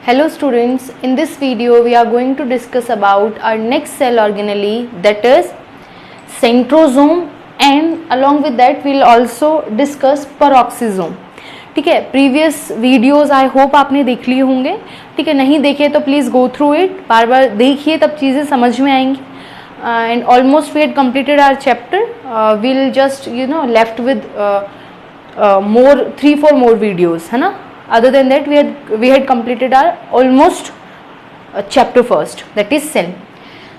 Hello students, in this video we are going to discuss about our next cell organelle, that is centrosome, and along with that we will also discuss peroxisome. ठीक है, previous videos I hope आपने देख लिए होंगे. ठीक है, नहीं देखे तो प्लीज़ गो थ्रू इट, बार बार देखिए तब चीज़ें समझ में आएंगी. And almost we had completed our chapter. We'll just left with more 3-4 more videos, है ना. Other than that we had completed our almost chapter first, that is cell.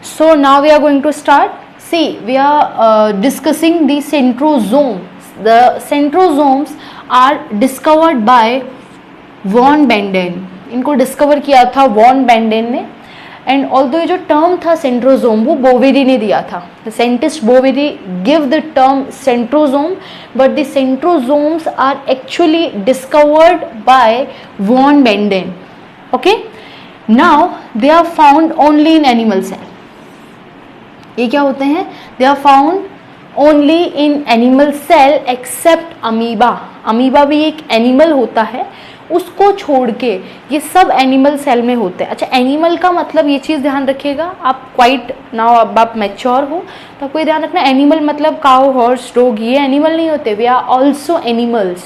So now we are going to start. See, we are discussing the centrosomes. The centrosomes are discovered by Von Beneden. इनको discover किया था von बेंडेन ने. And although ये जो term था centrosome वो Boveri ने दिया था. Scientist Boveri give the term centrosome, but the centrosomes are actually discovered by Von Beneden. Okay, now they are found only in animal cell. ये क्या होते हैं? They are found only in animal cell except amoeba. Amoeba भी एक animal होता है, उसको छोड़ के ये सब एनिमल सेल में होते हैं. अच्छा, एनिमल का मतलब ये चीज़ ध्यान रखिएगा, आप क्वाइट नाउ अब आप मैच्योर हो तो आपको ये ध्यान रखना, एनिमल मतलब काउ, हॉर्स, डॉग, ये एनिमल नहीं होते. We are also animals.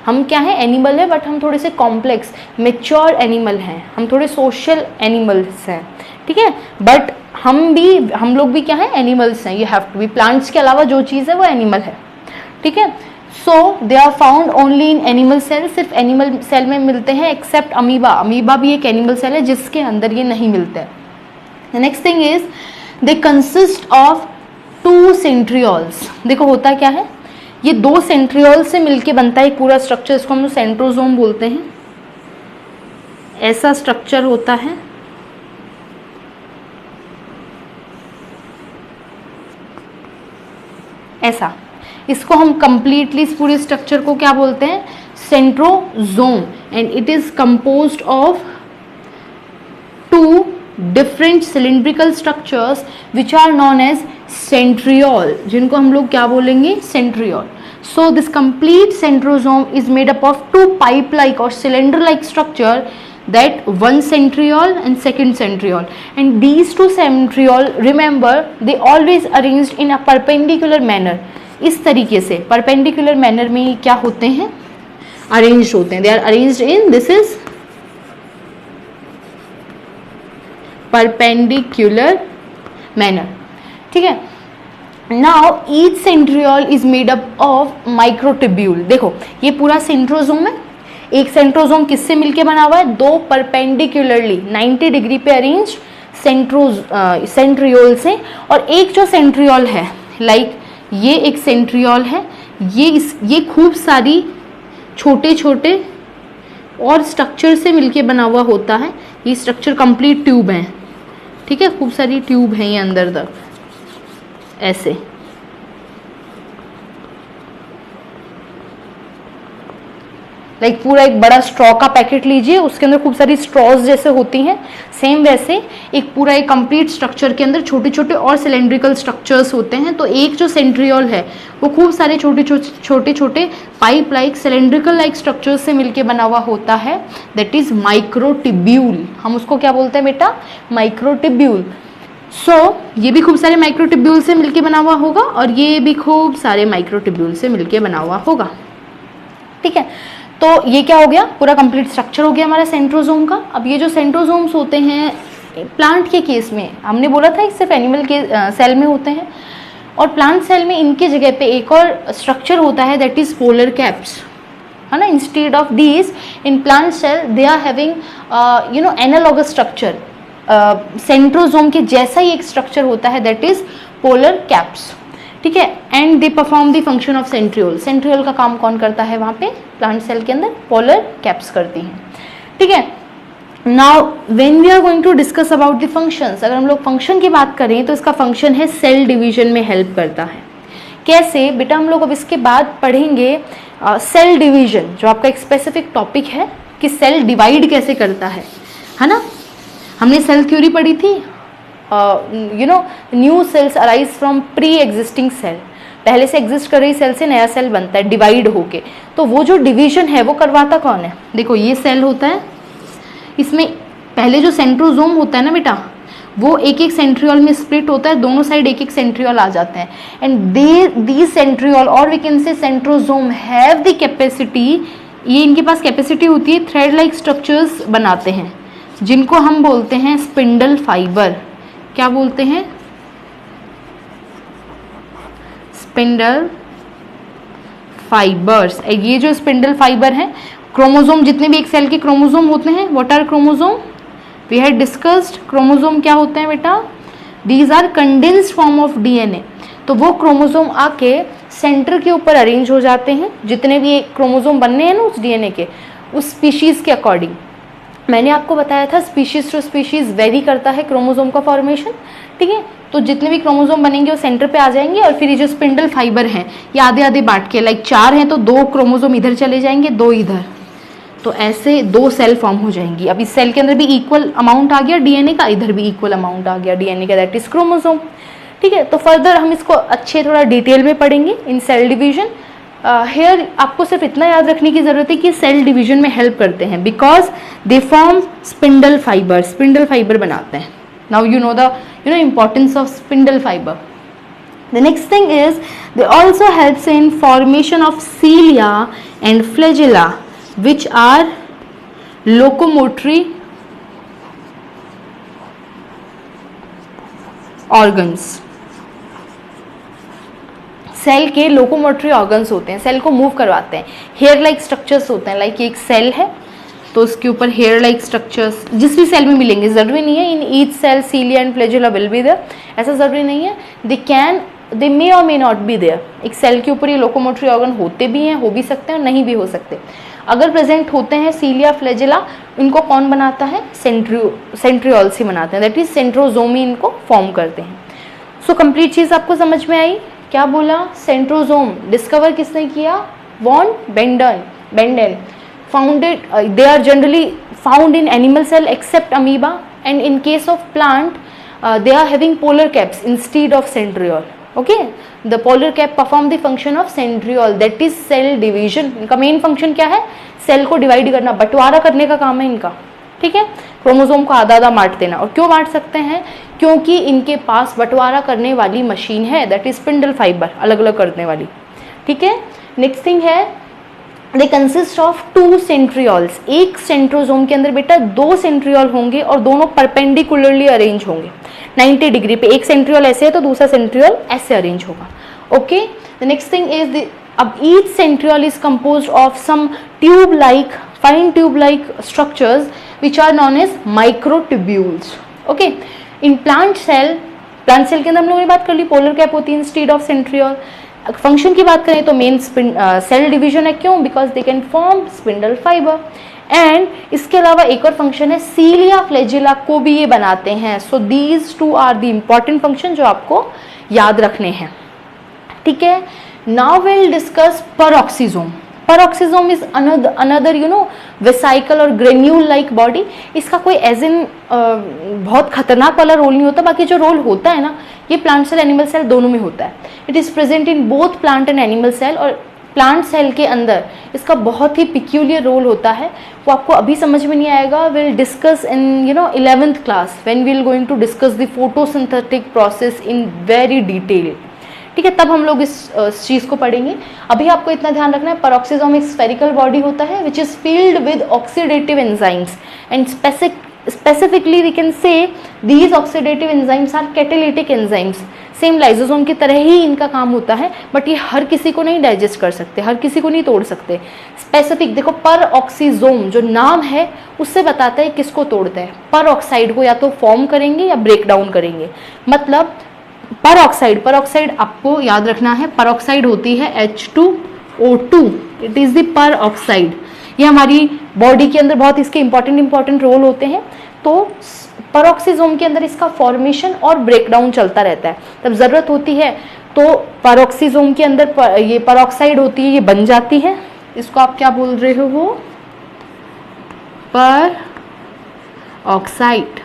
हम क्या है? एनिमल है, बट हम थोड़े से कॉम्प्लेक्स मैच्योर एनिमल हैं, हम थोड़े सोशल एनिमल्स हैं. ठीक है, बट हम लोग भी क्या है? एनिमल्स हैं. You have to be. Plants के अलावा जो चीज़ है वो एनिमल है. ठीक है, so they are found only in animal cell. सिर्फ एनिमल सेल में मिलते हैं एक्सेप्ट अमीबा. अमीबा भी एक एनिमल सेल है जिसके अंदर ये नहीं मिलते. The next thing is they consist of 2 centrioles. देखो होता क्या है, ये 2 सेंट्रियोल से मिलके बनता है एक पूरा स्ट्रक्चर. इसको हम लोग सेंट्रोजोम बोलते हैं. ऐसा स्ट्रक्चर होता है. ऐसा, इसको हम कंप्लीटली इस पूरे स्ट्रक्चर को क्या बोलते हैं? Centrosome. And it is composed of 2 different cylindrical structures which are known as centriole, जिनको हम लोग क्या बोलेंगे? Centriole. So this complete centrosome is made up of 2 pipe like और cylinder like structure, that one centriole and second centriole, and these 2 centriole, remember, they always arranged in a perpendicular manner. इस तरीके से perpendicular manner में क्या होते हैं? arranged होते हैं. they are arranged in, this is perpendicular manner. ठीक है. now each centriole is made up of microtubule. देखो ये पूरा सेंट्रोजोम है. एक सेंट्रोजोम किससे मिलके बना हुआ है? 2 परपेंडिकुलरली 90 डिग्री पे अरेंज सेंट्रियोल से. और एक जो सेंट्रियोल है, लाइक ये एक सेंट्रियोल है, ये खूब सारी छोटे छोटे और स्ट्रक्चर से मिलके बना हुआ होता है. ये स्ट्रक्चर कंप्लीट ट्यूब है. ठीक है, खूब सारी ट्यूब है ये अंदर तक ऐसे. लाइक पूरा एक बड़ा स्ट्रॉ का पैकेट लीजिए, उसके अंदर खूब सारी स्ट्रॉज जैसे होती हैं. सेम वैसे एक पूरा एक कंप्लीट स्ट्रक्चर के अंदर छोटे छोटे और सिलेंड्रिकल स्ट्रक्चर्स होते हैं. तो एक जो सेंट्रियोल है वो खूब सारे छोटे छोटे pipe like cylindrical like structures से मिलके बना हुआ होता है. That is microtubule. हम उसको क्या बोलते हैं बेटा? माइक्रोटिब्यूल. सो ये भी खूब सारे माइक्रोटिब्यूल से मिलके बना हुआ होगा और ये भी खूब सारे माइक्रोटिब्यूल से मिलके बना हुआ होगा. ठीक है, तो ये क्या हो गया? पूरा कंप्लीट स्ट्रक्चर हो गया हमारा सेंट्रोजोम का. अब ये जो सेंट्रोजोम्स होते हैं प्लांट के केस में, हमने बोला था कि सिर्फ एनिमल के सेल में होते हैं, और प्लांट सेल में इनके जगह पे एक और स्ट्रक्चर होता है, दैट इज पोलर कैप्स, है ना. Instead of these in plant cell they are having analogous structure. Centrosome के जैसा ही एक स्ट्रक्चर होता है, दैट इज पोलर कैप्स. ठीक है, and they perform the function of centriole. Centriole का काम कौन करता है वहाँ पे? प्लांट सेल के अंदर पोलर कैप्स करती हैं. ठीक है, now when we are going to discuss about the functions, अगर हम लोग फंक्शन की बात करें तो इसका फंक्शन है सेल डिवीजन में हेल्प करता है. कैसे बेटा? हम लोग अब इसके बाद पढ़ेंगे सेल डिवीजन, जो आपका एक स्पेसिफिक टॉपिक है कि सेल डिवाइड कैसे करता है ना. हमने सेल थ्योरी पढ़ी थी. New cells arise from pre existing cell. पहले से एग्जिस्ट कर रही सेल से नया सेल बनता है डिवाइड होके. तो वो जो डिवीजन है वो करवाता कौन है? देखो ये सेल होता है, इसमें पहले जो सेंट्रोजोम होता है ना बेटा, वो एक एक सेंट्रियोल में स्प्लिट होता है, दोनों साइड एक एक सेंट्रियोल आ जाते हैं, एंड दीज सेंट्रियोल और we can say centrosome have the capacity, ये इनके पास कैपेसिटी होती है थ्रेड लाइक स्ट्रक्चर्स बनाते हैं, जिनको हम बोलते हैं स्पिंडल फाइबर। क्या बोलते हैं? Spindle fibres. ये जो स्पिंडल फाइबर है, क्रोमोसोम, जितने भी एक सेल के क्रोमोसोम होते हैं, what are chromosome? We had discussed chromosome क्या होते हैं बेटा? These are condensed form of DNA. तो वो क्रोमोसोम आके सेंटर के ऊपर अरेंज हो जाते हैं, जितने भी क्रोमोसोम बनने हैं ना उस डीएनए के, उस स्पीशीज के अकॉर्डिंग। मैंने आपको बताया था स्पीशीज टू स्पीशीज वेरी करता है क्रोमोसोम का फॉर्मेशन, ठीक है। तो जितने भी क्रोमोसोम बनेंगे वो सेंटर पे आ जाएंगे, और फिर ये जो स्पिंडल फाइबर हैं ये आधे आधे बांट के, लाइक 4 हैं तो 2 क्रोमोसोम इधर चले जाएंगे, 2 इधर, तो ऐसे 2 सेल फॉर्म हो जाएंगी। अब इस सेल के अंदर भी इक्वल अमाउंट आ गया डीएनए का, इधर भी इक्वल अमाउंट आ गया डीएनए का, दैट इज क्रोमोसोम, ठीक है। तो फर्दर हम इसको अच्छे थोड़ा डिटेल में पढ़ेंगे इन सेल डिवीजन। हेयर आपको सिर्फ इतना याद रखने की जरूरत है कि सेल डिवीजन में हेल्प करते हैं, because they form spindle fibre, spindle fibre बनाते हैं। Now you know the importance of spindle fiber. The next thing is they also helps in formation of cilia and flagella, which are locomotory organs. Cell के locomotory organs होते हैं, cell को move करवाते हैं। Hair like structures होते हैं, like एक cell है तो उसके ऊपर हेयर लाइक स्ट्रक्चर्स जिस भी सेल में मिलेंगे, जरूरी नहीं है in each cell cilia and flagella will be there, ऐसा जरूरी नहीं है। They may or may not be there. एक सेल के ऊपर ये लोकोमोटरी ऑर्गन होते भी हैं, हो भी सकते हैं और नहीं भी हो सकते। अगर प्रेजेंट होते हैं सीलिया फ्लैजेला, इनको कौन बनाता है? सेंट्रियोल से बनाते हैं, दैट इज सेंट्रोजोमी इनको फॉर्म करते हैं। सो कंप्लीट चीज आपको समझ में आई? क्या बोला? सेंट्रोजोम डिस्कवर किसने किया? Von बेंडेन। Founded, they are generally found in animal cell except amoeba, and in case of plant they are having polar caps instead of centriole. Okay, the polar cap perform the function of centriole, that is cell division. इनका main function क्या है? Cell को divide करना, बंटवारा करने का काम है इनका, ठीक है। क्रोमोसोम को आधा आधा बांट देना। और क्यों बांट सकते हैं? क्योंकि इनके पास बंटवारा करने वाली मशीन है, दैट इज स्पिंडल फाइबर, अलग अलग करने वाली, ठीक है। नेक्स्ट थिंग है दे कंसिस्ट ऑफ 2 सेंट्रियोल्स। एक सेंट्रोजोम के अंदर बेटा 2 सेंट्रियोल होंगे और दोनों परपेंडिकुलरली अरेंज होंगे 90 डिग्री पे। एक सेंट्रियोल ऐसे है तो दूसरा सेंट्रियोल ऐसे अरेंज होगा, okay. The next thing is अब each centriole is composed of some tube like, fine tube like structures which are known as microtubules, okay. इन प्लांट सेल के अंदर हम लोगों ने बात कर ली, पोलर कैप होती है इंस्टेड ऑफ सेंट्रियोल। फंक्शन की बात करें तो मेन सेल डिवीजन है, क्यों? Because they can form spindle fibre. And इसके अलावा एक और फंक्शन है, सीलिया फ्लैजेला को भी ये बनाते हैं। So these 2 are the important function जो आपको याद रखने हैं, ठीक है। Now will discuss peroxisome. Peroxisome is another vesicle or granule like body. इसका कोई एज इन बहुत खतरनाक वाला रोल नहीं होता, बाकी जो रोल होता है ना ये प्लांट सेल एनिमल सेल दोनों में होता है। It is present in both plant and animal cell, और प्लांट सेल के अंदर इसका बहुत ही पिक्यूलियर रोल होता है, वो आपको अभी समझ में नहीं आएगा। Will discuss in 11th class when we will going to discuss the photosynthetic process in very detail, ठीक है। तब हम लोग इस चीज को पढ़ेंगे। अभी आपको इतना ध्यान रखना है, पेरोक्सिसोम एक स्फेरिकल बॉडी होता है which is filled with oxidative enzymes, and specifically we can say these oxidative enzymes are catalytic enzymes. Same lysosome की तरह ही इनका काम होता है, बट ये हर किसी को नहीं डाइजेस्ट कर सकते, हर किसी को नहीं तोड़ सकते। स्पेसिफिक देखो, पर ऑक्सीजोम जो नाम है उससे बताता है किसको तोड़ता है। पर ऑक्साइड को या तो फॉर्म करेंगे या ब्रेक डाउन करेंगे। मतलब पर ऑक्साइड आपको याद रखना है, पर ऑक्साइड होती है H2O2, इट इज द पर ऑक्साइड। ये हमारी बॉडी के अंदर बहुत इसके इंपॉर्टेंट रोल होते हैं। तो पेरोक्सिसोम के अंदर इसका फॉर्मेशन और ब्रेकडाउन चलता रहता है। तब जरूरत होती है तो पेरोक्सिसोम के अंदर ये पेरोक्साइड होती है, ये बन जाती है। इसको आप क्या बोल रहे हो? पर ऑक्साइड।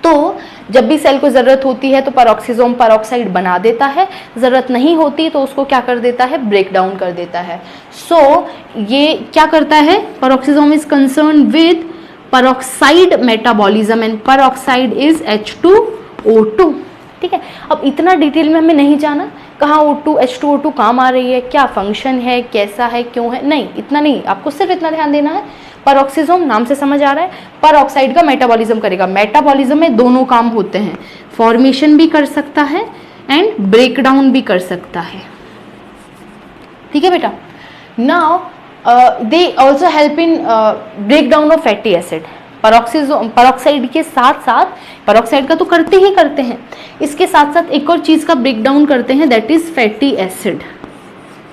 तो जब भी सेल को जरूरत होती है तो पेरोक्सिसोम पेरोक्साइड बना देता है, जरूरत नहीं होती तो उसको क्या कर देता है? ब्रेक डाउन कर देता है। सो ये क्या करता है? Peroxisome is concern with peroxide metabolism and peroxide is H2O2. ठीक है, अब इतना डिटेल में हमें नहीं जाना कहाँ O2 H2O2 काम आ रही है, क्या फंक्शन है, कैसा है, क्यों है, नहीं इतना नहीं, आपको सिर्फ इतना ध्यान देना है पेरोक्सिसोम नाम से समझ आ रहा है, पेरोक्साइड का मेटाबॉलिज्म करेगा। मेटाबॉलिज्म में दोनों काम होते हैं, फॉर्मेशन भी कर सकता है एंड ब्रेक डाउन भी कर सकता है। ठीक है बेटा, now they also help in break down of fatty acid. Peroxide के साथ साथ, पेरोक्साइड का तो करते ही करते हैं, इसके साथ साथ एक और चीज का ब्रेक डाउन करते हैं, दैट इज फैटी एसिड।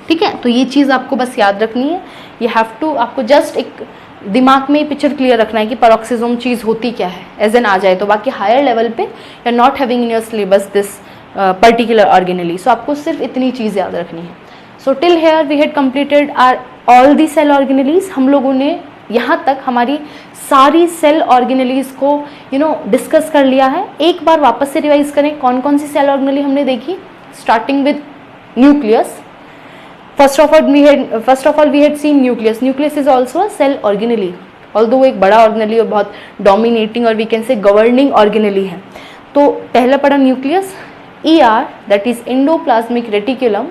ठीक है, तो ये चीज आपको बस याद रखनी है, ये हैव टू, आपको जस्ट एक दिमाग में पिक्चर क्लियर रखना है कि पेरोक्सिसोम चीज होती क्या है, एज एन आ जाए तो। बाकी हायर लेवल पे you are not having in your syllabus this particular organelle, so आपको सिर्फ इतनी चीज याद रखनी है। So till here we had completed are all the cell organelles. हम लोगों ने यहाँ तक हमारी सारी सेल ऑर्गेनेलीज को डिस्कस कर लिया है। एक बार वापस से रिवाइज करें, कौन कौन सी सेल ऑर्गेनेली हमने देखी, starting with nucleus. First of all we had seen nucleus. Nucleus is also a cell organelle, although एक बड़ा ऑर्गेनेली और बहुत डोमिनेटिंग और we can say governing organelle है। तो पहला पढ़ा nucleus, ER that is endoplasmic reticulum.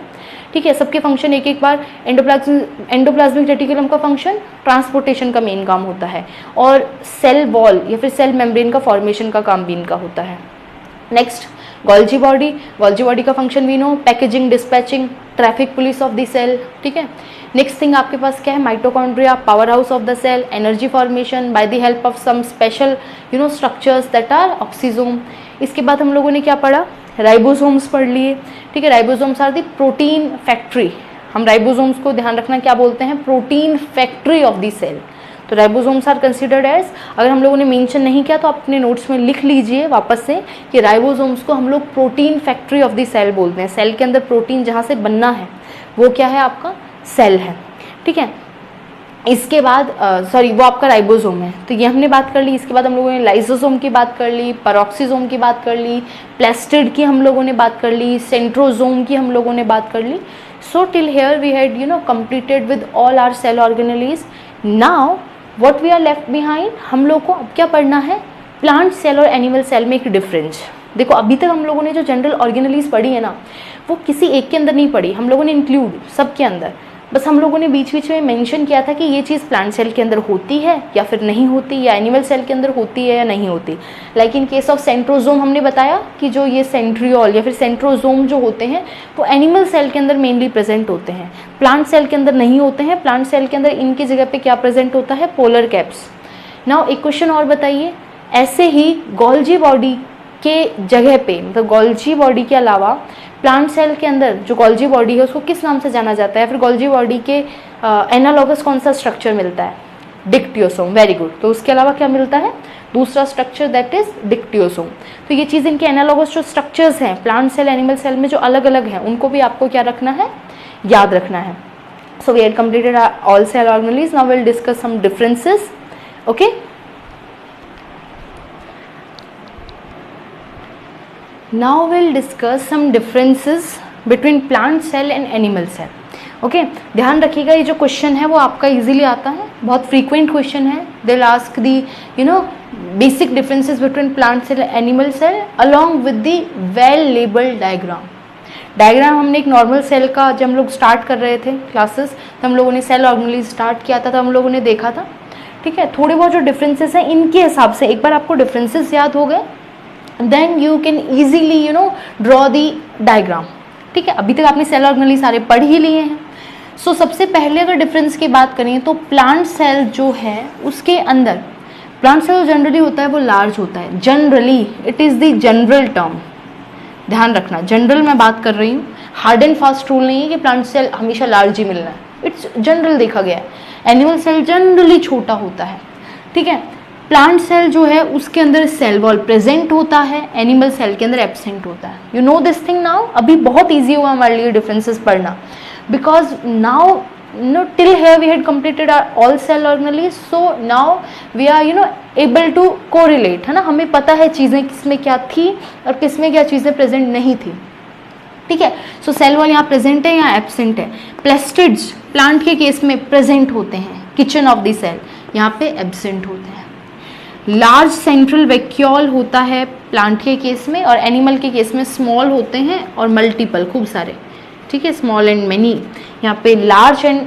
ठीक है, सबके फंक्शन एक एक बार। एंडोप्लाज्मिक रेटिकुलम का फंक्शन ट्रांसपोर्टेशन का मेन काम होता है, और सेल वॉल या फिर सेल मेम्ब्रेन का फॉर्मेशन का काम भी इनका होता है। Next Golgi body. Golgi body का फंक्शन भी know, packaging, dispatching, traffic police of the cell. ठीक है, नेक्स्ट थिंग आपके पास क्या है, mitochondria, power house of the cell, energy formation by the help of some special structures that are oxysome. इसके बाद हम लोगों ने क्या पढ़ा, राइबोसोम्स पढ़ लिए। ठीक है, ribosomes are the protein factory. हम राइबोसोम्स को ध्यान रखना क्या बोलते हैं, protein factory of the cell. तो राइबोसोम्स आर कंसिडर्ड एज, अगर हम लोगों ने मेंशन नहीं किया तो अपने नोट्स में लिख लीजिए वापस से कि राइबोसोम्स को हम लोग protein factory of the cell बोलते हैं। सेल के अंदर प्रोटीन जहाँ से बनना है वो क्या है, आपका सेल है। ठीक है, इसके बाद वो आपका राइबोसोम है, तो ये हमने बात कर ली। इसके बाद हम लोगों ने लाइसोसोम की बात कर ली, पेरोक्सिसोम की बात कर ली, प्लास्टिड की हम लोगों ने बात कर ली, सेंट्रोसोम की हम लोगों ने बात कर ली। So till here we had completed with all our cell organelles. Now what we are left behind, हम लोग को अब क्या पढ़ना है, प्लांट सेल और एनिमल सेल में एक डिफरेंस। देखो अभी तक हम लोगों ने जो जनरल ऑर्गेनेलीज पढ़ी है ना, वो किसी एक के अंदर नहीं पढ़ी, हम लोगों ने इंक्लूड सबके अंदर। बस हम लोगों ने बीच बीच में मेंशन किया था कि ये चीज़ प्लांट सेल के अंदर होती है या फिर नहीं होती, या एनिमल सेल के अंदर होती है या नहीं होती। Like in case of centrosome हमने बताया कि जो ये सेंट्रियोल या फिर सेंट्रोसोम जो होते हैं वो एनिमल सेल के अंदर मेनली प्रेजेंट होते हैं, प्लांट सेल के अंदर नहीं होते हैं। प्लांट सेल के अंदर इनकी जगह पे क्या प्रेजेंट होता है, पोलर कैप्स। नाउ एक क्वेश्चन और बताइए, ऐसे ही गोल्जी बॉडी के जगह पे, मतलब गोल्जी बॉडी के अलावा प्लांट सेल के अंदर जो गोल्जी बॉडी है उसको किस नाम से जाना जाता है, फिर गोल्जी बॉडी के एनालॉगस कौन सा स्ट्रक्चर मिलता है, डिक्टियोसोम। वेरी गुड, तो उसके अलावा क्या मिलता है, दूसरा स्ट्रक्चर दैट इज डिक्टियोसोम। तो ये चीज़ इनके एनालॉगस जो स्ट्रक्चर्स हैं प्लांट सेल एनिमल सेल में जो अलग अलग हैं उनको भी आपको क्या रखना है, याद रखना है। So we had completed all cell organelles, now will discuss some differences. Okay, now we'll discuss some differences between plant cell and animal cell. Okay, ध्यान रखिएगा ये जो क्वेश्चन है वो आपका इजीली आता है, बहुत फ्रीक्वेंट क्वेश्चन है। they'll ask the basic differences between plant cell and animal cell along with the well labeled diagram. Diagram हमने एक नॉर्मल सेल का जब हम लोग स्टार्ट कर रहे थे क्लासेस, तो हम लोगों ने सेल ऑर्गेनेलीज स्टार्ट किया था, तो हम लोगों ने देखा था। ठीक है, थोड़े बहुत जो डिफरेंसेस हैं इनके हिसाब से एक बार आपको डिफरेंसेस याद हो गए, then you can easily draw the diagram. ठीक है, अभी तक आपने सेल ऑर्गेनेली सारे पढ़ ही लिए हैं। सो सबसे पहले अगर डिफरेंस की बात करें तो प्लांट सेल जो है उसके अंदर, प्लांट सेल जनरली होता है वो लार्ज होता है, generally it is the general term, ध्यान रखना जनरल मैं बात कर रही हूँ, हार्ड एंड फास्ट रूल नहीं है कि प्लांट सेल हमेशा लार्ज ही मिलना है, इट्स जनरल देखा गया है। एनिमल सेल जनरली छोटा होता है। ठीक है, प्लांट सेल जो है उसके अंदर सेल वॉल प्रेजेंट होता है, एनिमल सेल के अंदर एब्सेंट होता है। You know this thing now, अभी बहुत ईजी हुआ हमारे लिए डिफरेंसेस पढ़ना, because now till here we had completed our all cell organelles, so now we are able to correlate, है ना, हमें पता है चीज़ें किसमें क्या थी और किसमें क्या चीज़ें प्रेजेंट नहीं थी। ठीक है, सो सेल वॉल यहाँ प्रेजेंट है या एब्सेंट है। प्लास्टिड्स प्लांट के केस में प्रेजेंट होते हैं, किचन ऑफ द सेल यहाँ पे एब्सेंट होते हैं। लार्ज सेंट्रल वैक्यूल होता है प्लांट के केस में, और एनिमल के केस में स्मॉल होते हैं और मल्टीपल, खूब सारे, ठीक है, स्मॉल एंड मेनी। यहाँ पे लार्ज एंड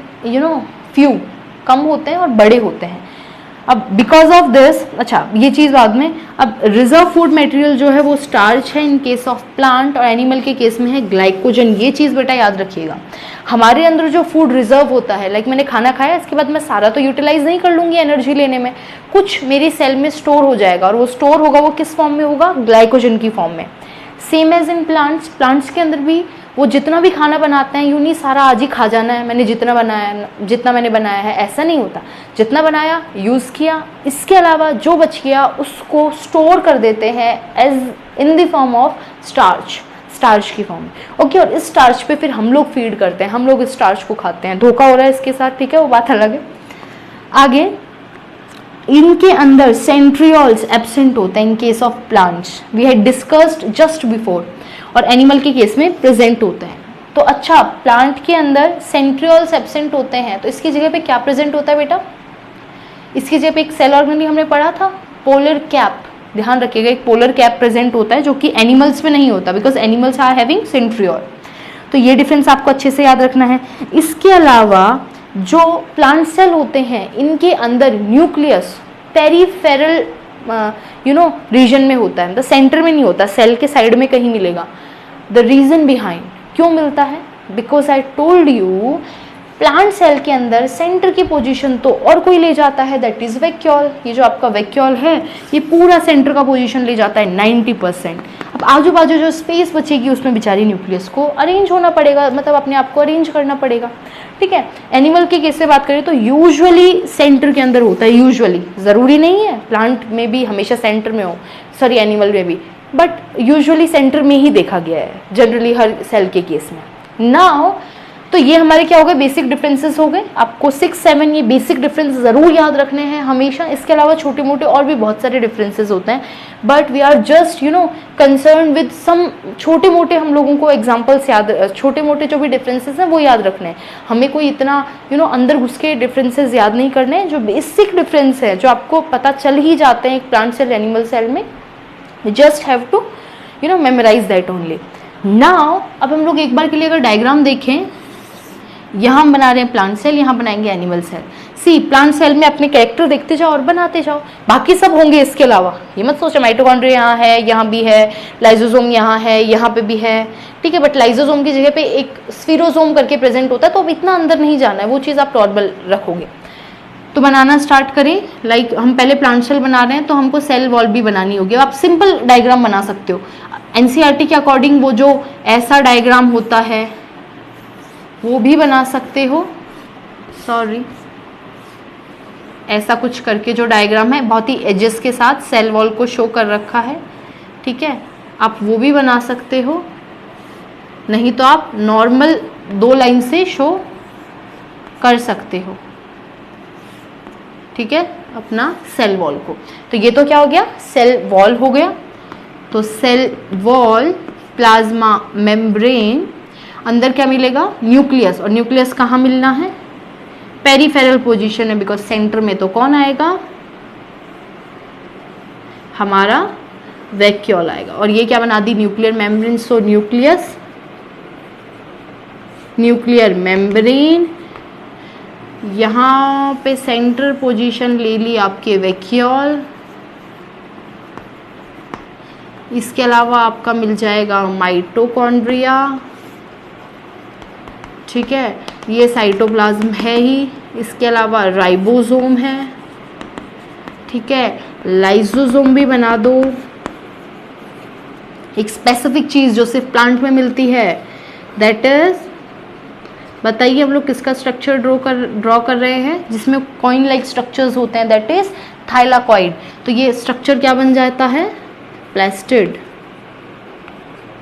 फ्यू, कम होते हैं और बड़े होते हैं। अब बिकॉज ऑफ दिस, अच्छा ये चीज़ बाद में। अब रिजर्व फूड मटेरियल जो है वो स्टार्च है इन केस ऑफ प्लांट, और एनिमल के केस में है ग्लाइकोजन। ये चीज़ बेटा याद रखिएगा, हमारे अंदर जो फूड रिजर्व होता है, लाइक मैंने खाना खाया, इसके बाद मैं सारा तो यूटिलाइज नहीं कर लूँगी एनर्जी लेने में, कुछ मेरी सेल में स्टोर हो जाएगा, और वो स्टोर होगा वो किस फॉर्म में होगा, ग्लाइकोजन की फॉर्म में। Same as in plants, plants के अंदर भी वो जितना भी खाना बनाते हैं, यूँ नहीं सारा आज ही खा जाना है, मैंने जितना मैंने बनाया है, ऐसा नहीं होता। जितना बनाया यूज़ किया, इसके अलावा जो बच गया उसको स्टोर कर देते हैं as in the form of starch की फॉर्म में। ओके, और इस स्टार्च पे फिर हम लोग फीड करते हैं, हम लोग इस स्टार्च को खाते हैं। धोखा हो रहा है इसके साथ, ठीक है, वो बात अलग है। आगे, इनके अंदर सेंट्रियोल्स एब्सेंट होते हैं in case of plants, we had discussed just before, और एनिमल के केस में प्रेजेंट होते हैं। तो अच्छा, प्लांट के अंदर सेंट्रियोल्स एब्सेंट होते हैं, तो इसकी जगह पे क्या प्रेजेंट होता है बेटा, इसकी जगह पे एक सेल ऑर्गेनेली हमने पढ़ा था, पोलर कैप। ध्यान रखिएगा, एक पोलर कैप प्रेजेंट होता है जो कि एनिमल्स में नहीं होता, because animals are having centriole. तो ये डिफरेंस आपको अच्छे से याद रखना है। इसके अलावा जो प्लांट सेल होते हैं, इनके अंदर न्यूक्लियस पेरीफेरल रीजन में होता है, द सेंटर में नहीं होता, सेल के साइड में कहीं मिलेगा। द रीजन बिहाइंड, क्यों मिलता है, because I told you, plant cell के अंदर सेंटर की पोजीशन तो और कोई ले जाता है, दैट इज वैक्यूल। ये जो आपका वैक्यूल है, ये पूरा सेंटर का पोजीशन ले जाता है 90%। अब आजू बाजू जो स्पेस बचेगी उसमें बेचारी न्यूक्लियस को अरेंज होना पड़ेगा, मतलब अपने आप को अरेंज करना पड़ेगा, ठीक है। एनिमल की केस से बात करें तो यूजुअली सेंटर के अंदर होता है, यूजुअली, ज़रूरी नहीं है प्लांट में भी हमेशा सेंटर में हो, सॉरी एनिमल में भी, बट यूजुअली सेंटर में ही देखा गया है जनरली हर सेल के केस में। नाउ तो ये हमारे क्या हो गए, बेसिक डिफरेंसेस हो गए। आपको 6-7 ये बेसिक डिफरेंस ज़रूर याद रखने हैं हमेशा। इसके अलावा छोटे मोटे और भी बहुत सारे डिफरेंसेस होते हैं, but we are just concern with some छोटे मोटे, हम लोगों को एग्जांपल्स याद, छोटे मोटे जो भी डिफरेंसेस हैं वो याद रखने हैं। हमें कोई इतना अंदर घुस के डिफरेंसेस याद नहीं करने हैं। जो बेसिक डिफरेंस है, जो आपको पता चल ही जाते हैं एक प्लांट सेल एनिमल सेल में, just have to memorise that only. Now अब हम लोग एक बार के लिए अगर डायग्राम देखें, यहाँ हम बना रहे हैं प्लांट सेल, यहाँ बनाएंगे एनिमल सेल। सी, प्लांट सेल में अपने कैरेक्टर देखते जाओ और बनाते जाओ, बाकी सब होंगे इसके अलावा। ये मत सोचो माइटोकॉन्ड्रिया यहाँ है, यहाँ भी है, लाइजोसोम यहाँ है, यहाँ पे भी है, ठीक है, बट लाइजोसोम की जगह पे एक स्फीरोसोम करके प्रेजेंट होता है, तो अब इतना अंदर नहीं जाना है, वो चीज़ आप नॉर्मल रखोगे। तो बनाना स्टार्ट करें। लाइक हम पहले प्लांट सेल बना रहे हैं, तो हमको सेल वॉल भी बनानी होगी। आप सिंपल डायग्राम बना सकते हो, एनसीईआरटी के अकॉर्डिंग वो जो ऐसा डायग्राम होता है वो भी बना सकते हो, सॉरी, ऐसा कुछ करके जो डायग्राम है बहुत ही एजेस के साथ सेल वॉल को शो कर रखा है, ठीक है, आप वो भी बना सकते हो। नहीं तो आप नॉर्मल 2 लाइन से शो कर सकते हो, ठीक है, अपना सेल वॉल को। तो ये तो क्या हो गया, सेल वॉल हो गया। तो सेल वॉल, प्लाज्मा मेम्ब्रेन, अंदर क्या मिलेगा, न्यूक्लियस, और न्यूक्लियस कहाँ मिलना है, पेरीफेरल पोजीशन है, बिकॉज सेंटर में तो कौन आएगा, हमारा वैक्यूल आएगा। और ये क्या बना दी, nuclear membrane. So nuclear membrane, यहाँ पे सेंटर पोजीशन ले ली आपके वैक्यूल। इसके अलावा आपका मिल जाएगा माइटोकॉन्ड्रिया, ठीक है, ये साइटोप्लाज्म है ही। इसके अलावा राइबोसोम है, ठीक है, लाइसोसोम भी बना दो। एक स्पेसिफिक चीज़ जो सिर्फ प्लांट में मिलती है, दैट इज, बताइए हम लोग किसका स्ट्रक्चर ड्रॉ कर रहे हैं, जिसमें कॉइन लाइक स्ट्रक्चर्स होते हैं, दैट इज थाइलाकॉइड। तो ये स्ट्रक्चर क्या बन जाता है, प्लास्टिड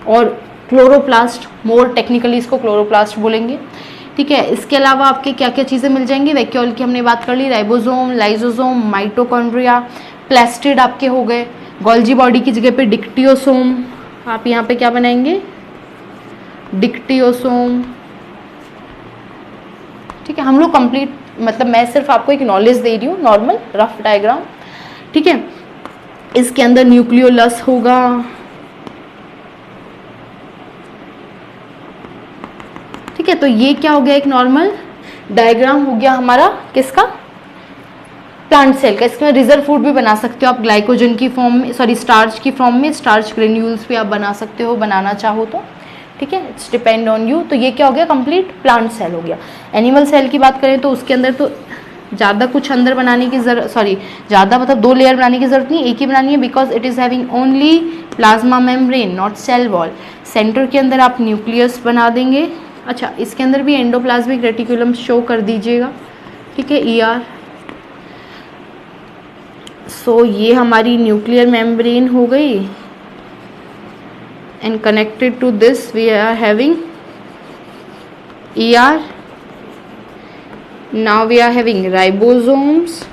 और क्लोरोप्लास्ट, मोर टेक्निकली इसको क्लोरोप्लास्ट बोलेंगे, ठीक है। इसके अलावा आपके क्या क्या चीज़ें मिल जाएंगी, वैक्यूल की हमने बात कर ली, राइबोसोम, लाइसोसोम, माइटोकॉन्ड्रिया, प्लास्टिड आपके हो गए। गोल्जी बॉडी की जगह पे डिक्टियोसोम, आप यहाँ पे क्या बनाएंगे, डिक्टियोसोम, ठीक है। हम लोग कंप्लीट, मतलब मैं सिर्फ आपको एक नॉलेज दे रही हूँ, नॉर्मल रफ डायग्राम, ठीक है। इसके अंदर न्यूक्लियोलस होगा, ठीक है। तो ये क्या हो गया, एक नॉर्मल डायग्राम हो गया हमारा किसका, प्लांट सेल का। इसमें रिजर्व फूड भी बना सकते हो आप ग्लाइकोजन की फॉर्म में, सॉरी स्टार्च की फॉर्म में, स्टार्च ग्रेन्यूल्स भी आप बना सकते हो बनाना चाहो तो, ठीक है, इट्स डिपेंड ऑन यू। तो ये क्या हो गया, कंप्लीट प्लांट सेल हो गया। एनिमल सेल की बात करें तो उसके अंदर तो ज़्यादा कुछ अंदर बनाने की जरूरत, सॉरी ज़्यादा मतलब 2 लेयर बनाने की जरूरत नहीं, एक ही बनानी है, because it is having only plasma membrane not cell wall. Centre के अंदर आप न्यूक्लियस बना देंगे। अच्छा, इसके अंदर भी एंडोप्लाज्मिक रेटिकुलम शो कर दीजिएगा, ठीक है, ER। सो ये हमारी न्यूक्लियर मेम्ब्रेन हो गई, and connected to this we are having ER। Now we are having ribosomes.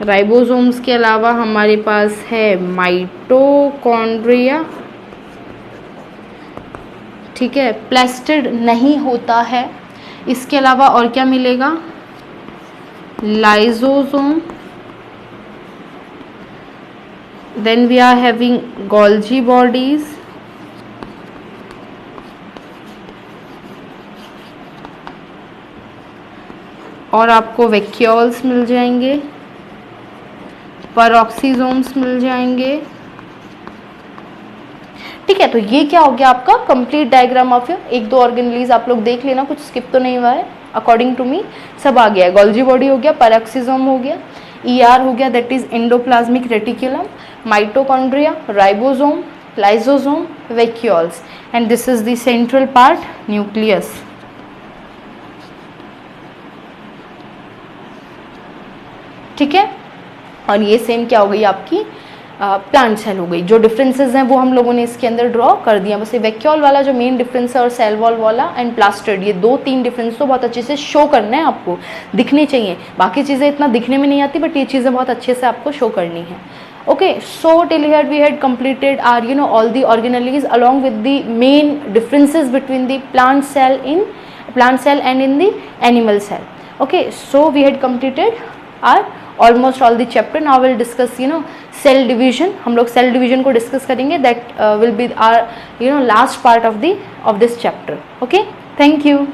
Ribosomes के अलावा हमारे पास है माइटोकॉन्ड्रिया, ठीक है, प्लास्टिड नहीं होता है। इसके अलावा और क्या मिलेगा, lysosome, then we are having Golgi bodies, और आपको वैक्यूल्स मिल जाएंगे, पेरोक्सीसोम्स मिल जाएंगे, ठीक है। तो ये क्या हो गया आपका complete diagram of your, 1-2 organelles आप लोग देख लेना, कुछ स्किप तो नहीं हुआ है, अकॉर्डिंग टू मी सब आ गया है। गोल्जी बॉडी हो गया, पेरोक्सीसोम हो गया, ER हो गया, that is endoplasmic reticulum, mitochondria, ribosome, lysosome, vacuoles, and this is the central part, nucleus, ठीक है। और ये सेम क्या हो गई आपकी प्लांट सेल हो गई। जो डिफरेंसेस हैं वो हम लोगों ने इसके अंदर ड्रॉ कर दिया, बस ये वैक्यूल वाला जो मेन डिफरेंस है और सेल वॉल वाला एंड प्लास्टिड, ये 2-3 डिफरेंस तो बहुत अच्छे से शो करना है आपको, दिखने चाहिए। बाकी चीज़ें इतना दिखने में नहीं आती, बट ये चीज़ें बहुत अच्छे से आपको शो करनी है। Okay, so till here we had completed our all the organelles along with the main differences between the plant cell and in the animal cell. Okay, so we had completed our almost all the chapter. Now we'll discuss cell division. हम लोग cell division को discuss करेंगे, that will be our last part of this chapter. Okay, thank you.